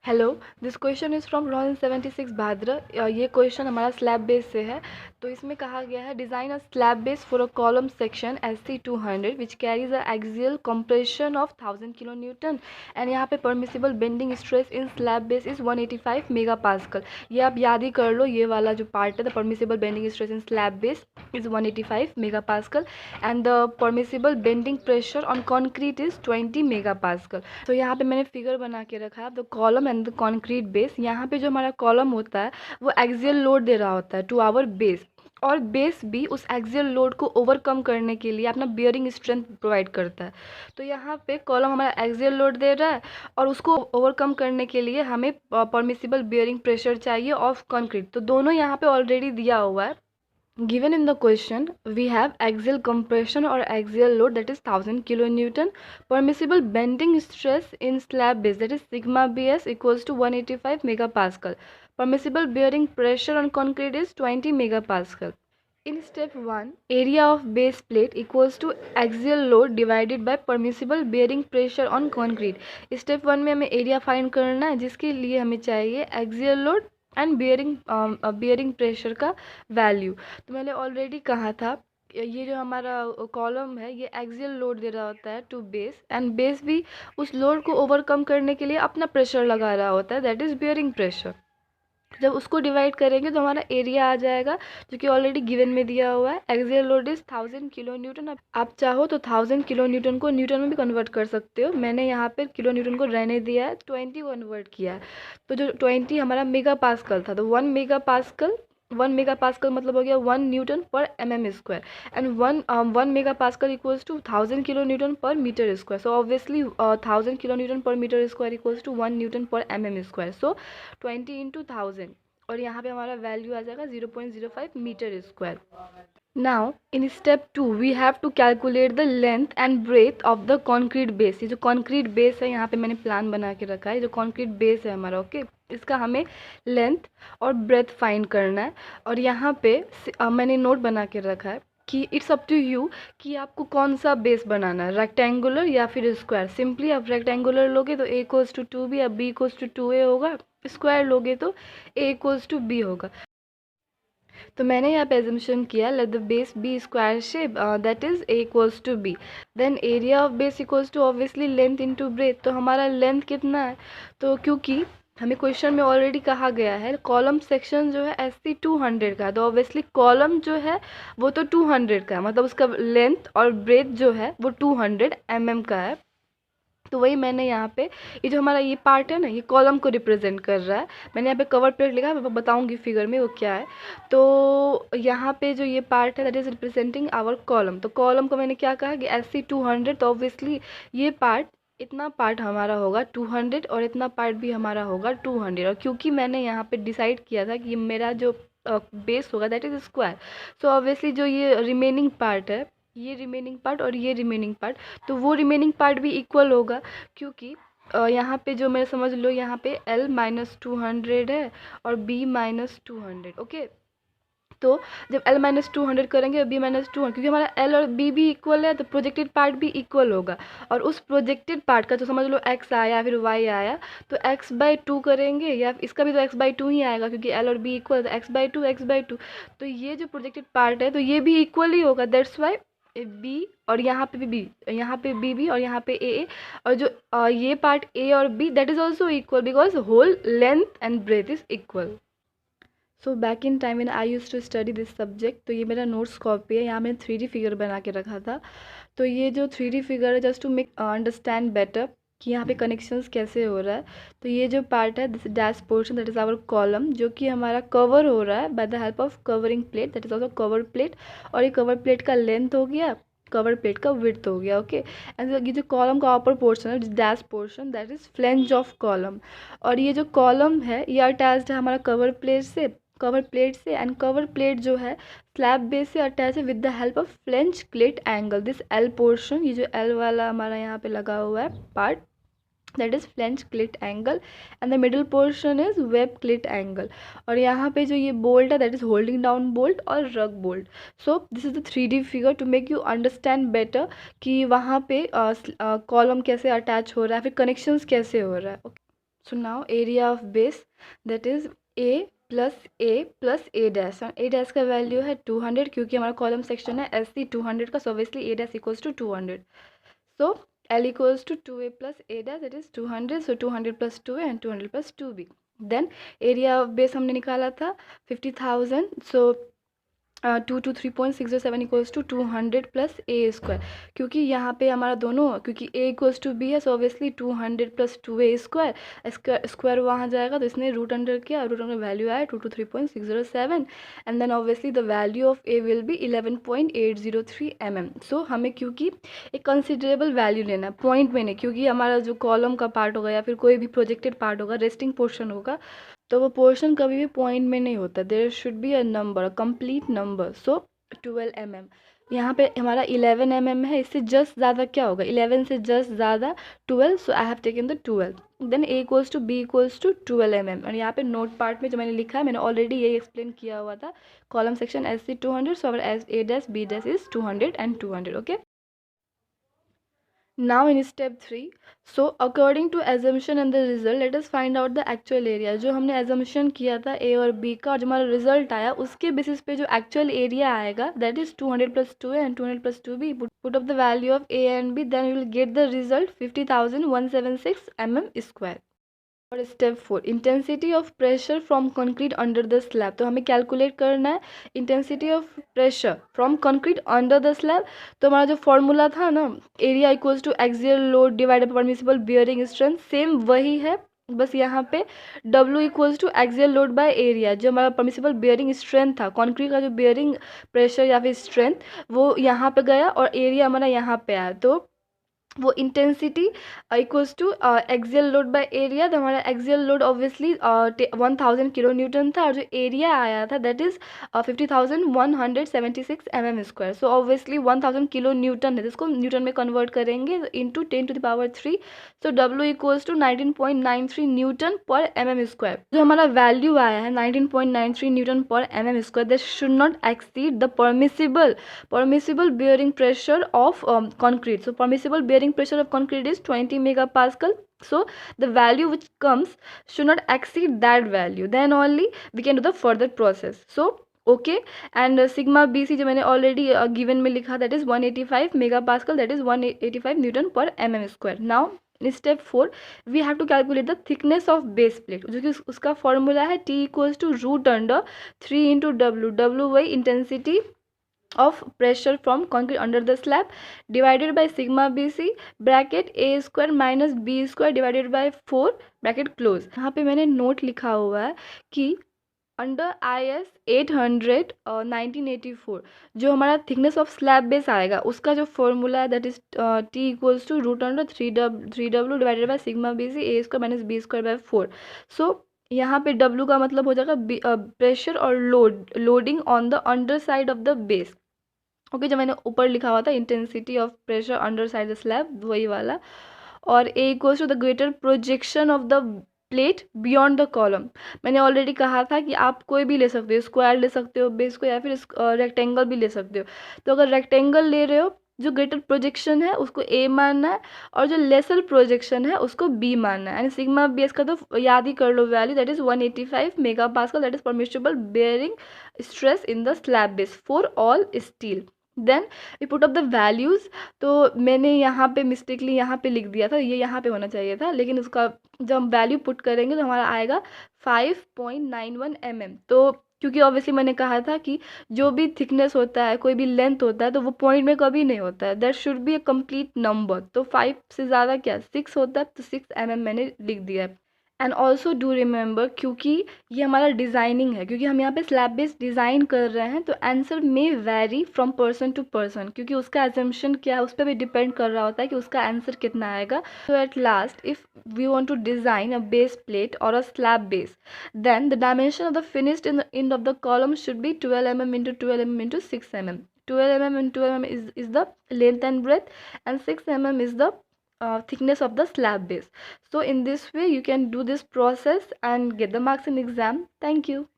Hello, this question is from 2076 भाद्र। ये question हमारा slab base से है। तो इसमें कहा गया है design a slab base for a column section SC200 which carries a axial compression of 1000 kilo Newton and यहाँ पे permissible bending stress in slab base is 185 mega pascal. ये आप याद ही कर लो, ये वाला जो पार्ट है, the permissible bending stress in slab base is 185 mega pascal and the permissible bending pressure on concrete is 20 mega pascal. तो यहाँ पे मैंने फिगर बना के रखा है the column and the concrete base. यहाँ पे जो हमारा कॉलम होता है वो एक्सियल लोड दे रहा होता है टू आवर बेस, और बेस भी उस एक्सियल लोड को ओवरकम करने के लिए अपना बियरिंग स्ट्रेंथ प्रोवाइड करता है। तो यहाँ पे कॉलम हमारा एक्सियल लोड दे रहा है और उसको ओवरकम करने के लिए हमें परमिसिबल बियरिंग प्रेशर चाहिए ऑफ कंक्रीट। तो दोनों यहाँ पे ऑलरेडी दिया हुआ है। Given in the question, we have axial compression or axial load that is 1000 kilonewton, permissible bending stress in slab base that is sigma bs equals to 185 megapascal, permissible bearing pressure on concrete is 20 megapascal. In step 1, area of base plate equals to axial load divided by permissible bearing pressure on concrete. Step 1 में हमें area find करना है, जिसके लिए हमें चाहिए axial load and bearing pressure का value. तो मैंने ऑलरेडी कहा था ये जो हमारा कॉलम है ये एक्सियल लोड दे रहा होता है टू बेस, एंड बेस भी उस लोड को ओवरकम करने के लिए अपना प्रेशर लगा रहा होता है, दैट इज़ बियरिंग प्रेशर। जब उसको डिवाइड करेंगे तो हमारा एरिया आ जाएगा जो कि ऑलरेडी गिवन में दिया हुआ है। Axial load is 1000 kilo Newton. आप चाहो तो 1000 किलो न्यूटन को न्यूटन में भी कन्वर्ट कर सकते हो। मैंने यहाँ पे किलो न्यूटन को रहने दिया है, 20 कन्वर्ट किया है। तो जो 20 हमारा मेगा पास्कल था, तो 1 मेगा पास्कल मतलब हो गया 1 newton per mm² and 1 mega pascal equals to 1000 kilo newton per metre square. So obviously 1000 kilo newton per metre square equals to 1 newton per mm²। So 20 into 1000 और यहाँ पे हमारा value आ जाएगा 0.05 meter square. Now in step 2 we have to calculate the length and breadth of the concrete base। ये जो concrete base है यहाँ पे मैंने प्लान बना के रखा है, जो concrete base है हमारा, ओके, इसका हमें लेंथ और ब्रेथ फाइंड करना है। और यहाँ पे मैंने नोट बना के रखा है कि इट्स अप टू यू कि आपको कौन सा बेस बनाना है, रेक्टेंगुलर या फिर स्क्वायर। सिंपली आप रेक्टेंगुलर लोगे तो a इक्वल्स टू 2b, अब b इक्वल्स टू 2a होगा। स्क्वायर लोगे तो a इक्वल्स टू b होगा। तो मैंने यहाँ पे एजम्पशन किया let the base be square shape that is a equals to b, then area of base equals to obviously length into breadth. तो हमारा लेंथ कितना है, तो क्योंकि हमें क्वेश्चन में ऑलरेडी कहा गया है कॉलम सेक्शन जो है SC200 का है, तो ऑब्वियसली कॉलम जो है वो तो 200 का है, मतलब उसका लेंथ और ब्रेथ जो है वो 200 mm का है। तो वही मैंने यहाँ पे ये जो हमारा ये पार्ट है ना, ये कॉलम को रिप्रेजेंट कर रहा है। मैंने यहाँ पे कवर प्लेट लिखा है, मैं बताऊँगी फिगर में वो क्या है। तो यहाँ पे जो ये पार्ट है that is representing our column. तो कॉलम को मैंने क्या कहा कि SC200, तो ऑब्वियसली ये पार्ट, इतना पार्ट हमारा होगा 200 और इतना पार्ट भी हमारा होगा 200। और क्योंकि मैंने यहाँ पे डिसाइड किया था कि मेरा जो बेस होगा that is square, so obviously जो ये रिमेनिंग पार्ट है, ये रिमेनिंग पार्ट और ये रिमेनिंग पार्ट, तो वो रिमेनिंग पार्ट भी इक्वल होगा। क्योंकि यहाँ पे जो मैं समझ लो यहाँ पे L-200 है और B-200, ओके। तो जब L-200 करेंगे और B-200, क्योंकि हमारा L और B भी इक्वल है तो प्रोजेक्टेड पार्ट भी इक्वल होगा। और उस प्रोजेक्टेड पार्ट का जो समझ लो x आया या फिर y आया, तो x/2 करेंगे, या इसका भी तो x/2 ही आएगा क्योंकि L और B इक्वल, तो x/2। तो ये जो प्रोजेक्टेड पार्ट है तो ये भी इक्वल ही होगा, दैट्स वाई बी, और यहाँ पे भी बी, यहाँ पे बी और यहाँ पे ए, और जो ये पार्ट ए और B that is also equal because whole length and breadth is equal. So back in time when I used to study this subject, तो ये मेरा नोट्स कॉपी है, यहाँ मैंने 3D फिगर बना के रखा था। तो ये जो 3D फिगर है just to make understand better कि यहाँ पे कनेक्शंस कैसे हो रहा है। तो ये जो पार्ट है this dash portion that is our column, जो कि हमारा कवर हो रहा है by the help of covering plate that is also cover plate. और ये कवर प्लेट का लेंथ हो गया, कवर प्लेट का विड्थ हो गया, ओके। एंड ये जो कॉलम का अपर पोर्शन है dash portion that is flange of column. और ये जो कॉलम है ये अटैच्ड है हमारा कवर प्लेट से एंड कवर प्लेट जो है स्लैब बेस से अटैच है with the help of flange cleat angle. This L portion, ये जो L वाला हमारा यहाँ पे लगा हुआ है part, that is flange clit angle and the middle portion is web clit angle। और यहाँ पे जो ये bolt है that is holding down bolt और rug bolt। so this is the 3D figure to make you understand better कि वहाँ पे कॉलम कैसे अटैच हो रहा है, फिर कनेक्शंस कैसे हो रहा है, okay? So now area of base, that is a plus a plus a dash, और a dash का वैल्यू है 200 क्योंकि हमारा कॉलम सेक्शन है SC 200 का, so obviously a dash equals to 200. So L equals to 2a plus a dash, that is 200, so 200 plus 2a and 200 plus 2b. Then area of base हमने निकाला था 50,000, so 2 to 3.607 equals to 200 plus A square, क्योंकि यहाँ पे हमारा दोनों, क्योंकि ए equals to B है, so obviously 200 plus 2a square, square वहाँ जाएगा, तो इसने रूट अंडर किया, रूट अंडर वैल्यू आया 2 to 3.607, and then obviously the value of A will be 11.803 mm. So हमें क्योंकि एक कंसिडरेबल वैल्यू लेना है, पॉइंट में नहीं, क्योंकि हमारा जो कॉलम का पार्ट होगा या फिर कोई भी प्रोजेक्टेड पार्ट होगा, रेस्टिंग पोर्शन होगा, तो वो पोर्शन कभी भी पॉइंट में नहीं होता, there should be a number, a complete number. So 12 mm, यहाँ पे हमारा 11 mm है, इससे जस्ट ज़्यादा क्या होगा, 11 से जस्ट ज़्यादा 12, so I have taken the 12. Then a equals to b equals to 12 mm, और यहाँ पे नोट पार्ट में जो मैंने लिखा है, मैंने ऑलरेडी यही एक्सप्लेन किया हुआ था, column section SC 200, so our a dash b dash is 200 and 200. Okay. Now in step 3, so according to assumption and the result, let us find out the actual area. जो हमने assumption किया था a और b का, और जो हमारा result आया उसके basis पे जो actual area आएगा, that is 200 plus 2a and 200 plus 2b. Put up the value of a and b, then we will get the result 50,176 mm square. और step 4, intensity of pressure from concrete under the slab. तो हमें calculate करना है intensity of pressure from concrete under the slab. तो हमारा जो formula था ना, area equals to axial load divided by permissible bearing strength, same वही है, बस यहाँ पे W equals to axial load by area. जो हमारा परमिसिबल बियरिंग स्ट्रेंथ था, कंक्रीट का जो बियरिंग प्रेशर या फिर स्ट्रेंथ, वो यहाँ पे गया और एरिया हमारा यहाँ पे आया, तो वो intensity equals to axial load by area. तो हमारा axial load obviously 1000 kilo newton था, और जो एरिया आया था that is 50,176 mm square. So obviously 1000 kilo newton है, जिसको न्यूटन में कन्वर्ट करेंगे into 10⁻3. So W equals to 19.93 newton per mm square. जो हमारा वैल्यू आया है 19.93 newton per mm square, that should not exceed the permissible bearing pressure of concrete. So permissible bearing pressure of concrete is 20 megapascal. So the value which comes should not exceed that value, then only we can do the further process. So okay, and sigma BC जो मैंने already given में लिखा, that is 185 megapascal, that is 185 newton per mm square. Now in step 4 we have to calculate the thickness of base plate, जो कि उसका formula है T equals to root under 3 into W by intensity of pressure from concrete under the slab divided by sigma BC bracket a square minus b square divided by 4 bracket close. यहाँ पे मैंने note लिखा हुआ है कि under IS 800 1984 जो हमारा thickness of slab base आएगा, उसका जो फॉर्मूला है that is T equals to root under 3W divided by sigma BC a square minus b square by 4. So यहाँ पे W का मतलब हो जाएगा प्रेशर और loading on the underside of the base. Okay, जो मैंने ऊपर लिखा हुआ था intensity of pressure underside the slab, वही वाला. और A equals to the greater projection of the plate beyond the column. मैंने ऑलरेडी कहा था कि आप कोई भी ले सकते हो, स्क्वायर ले सकते हो बेस को, या फिर रेक्टेंगल भी ले सकते हो. तो अगर रेक्टेंगल ले रहे हो, जो ग्रेटर प्रोजेक्शन है उसको A मानना है, और जो लेसर प्रोजेक्शन है उसको B मानना है. एंड सिग्मा बेस का तो याद ही कर लो value, that is 185 megapascal, that is permissible bearing stress in the slab base for all steel. Then we put up the values. तो मैंने यहाँ पे मिस्टेकली यहाँ पे लिख दिया था, ये यहाँ पे होना चाहिए था, लेकिन उसका जब हम वैल्यू पुट करेंगे तो हमारा आएगा 5.91 mm. तो क्योंकि ऑब्वियसली मैंने कहा था कि जो भी थिकनेस होता है, कोई भी लेंथ होता है, तो वो पॉइंट में कभी नहीं होता है, that should be a complete number. तो 5 से ज़्यादा क्या 6 होता है, तो 6 mm मैंने लिख दिया है. एंड ऑल्सो डू रिमेंबर, क्योंकि ये हमारा डिज़ाइनिंग है, क्योंकि हम यहाँ पे स्लैब बेस डिज़ाइन कर रहे हैं, तो आंसर में vary from person to person, क्योंकि उसका एजम्पशन क्या है उस पर भी डिपेंड कर रहा होता है कि उसका आंसर कितना आएगा. So at last, if we want to design a base plate or a slab base, then the dimension of the finished in the end of the column should be 12 mm into 12 mm into 6 mm. 12 mm and 12 mm is the length and breadth, and 6 mm is the thickness of the slab base. So in this way you can do this process and get the marks in exam. Thank you.